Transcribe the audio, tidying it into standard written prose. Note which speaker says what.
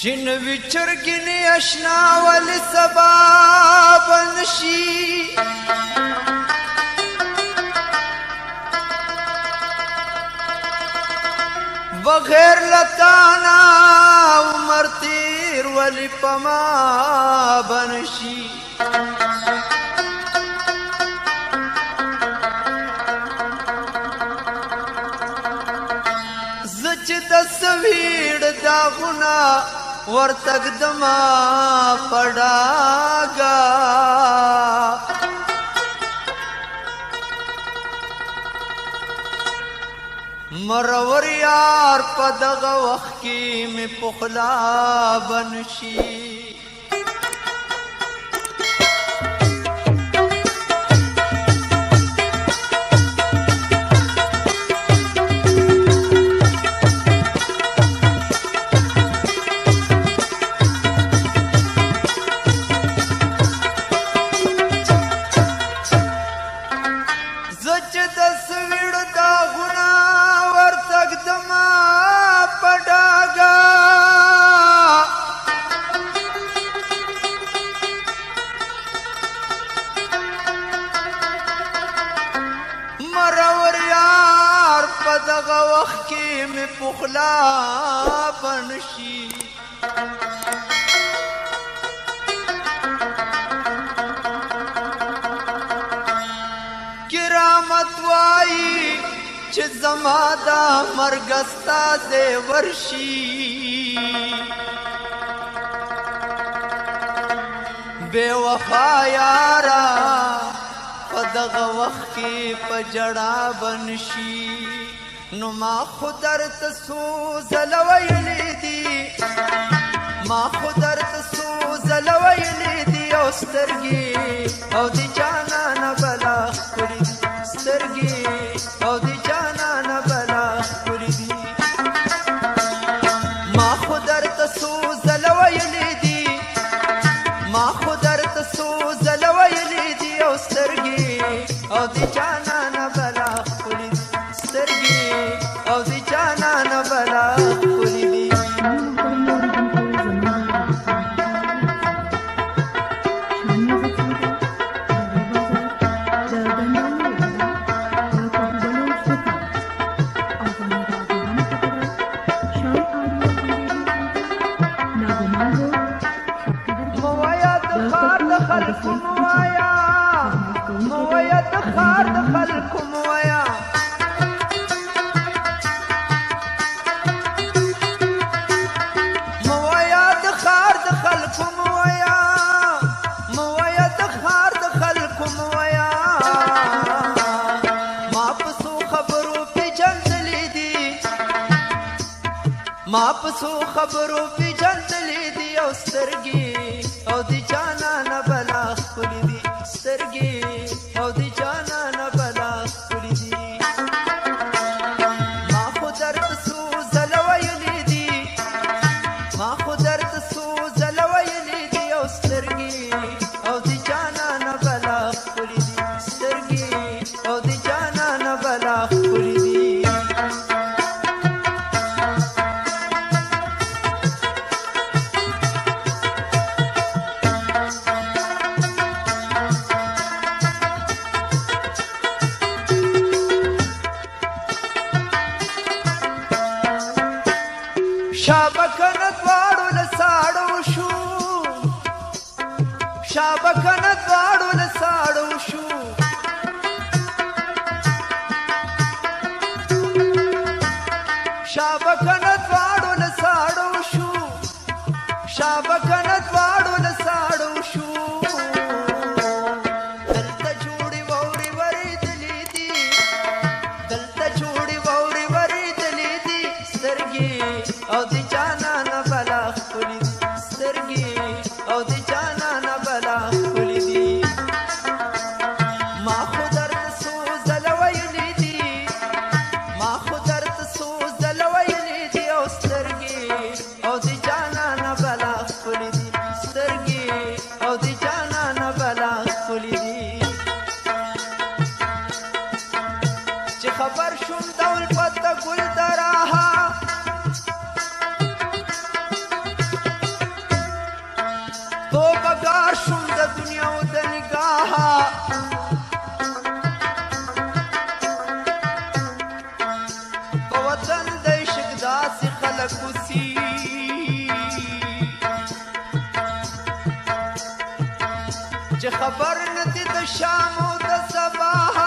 Speaker 1: جن وچرګنی اشنا ول سبا بنشي بغیر لتانا عمر تیر ولی پما بنشي زچ دسویړ داغنا ورتګ دما پډاګا مرور یار په دغه وخت کې مې پخلا بنشي دغه وخت کې مې پخلا بنشي کرامت وایي چې زما دا مرګ ستاسې ورشي بې وفا یاره په دغه وخت کې په ژړا بنشي نو ما خود درت سوزل ویلی دی ما خود درت سوزل ویلی دی او سترګي او دی جانان بلا کړی دی سترګي او دی جانان بلا کړی دی ما خود درت سوزل ویلی دی ما خود درت سوزل ویلی دی او سترګي او دی جانان بلا کړی دی سترګي او دی جانان بلا کړی دی موایا د خار د خلکو موایا موایا د خار د خلکو موایا ما پسو خبرو پی جندلی دی او سترګي او دی جانان بلا خپلی دی سترګي او دی جانان بلا خپلی دی ما خو درد سوزل ویلی دی ما خو درد سوزل ویلی دی او سترګي او دی جانان بلا خپلی دی سترګي او دی جانان بلا خپلی دی شابکن دواړو لساړو شو شابکن دواړو لساړو شو شابکن دواړو لساړو شو شابکن دواړو لساړو شو دلته جوړي ووري ورېدلې دي دلته جوړي ووري ورېدلې دي سترګي او دی جانان بلا خپلی دی سترګي او دی جانان بلا خپلی دی خبر ندی د شام او د صباح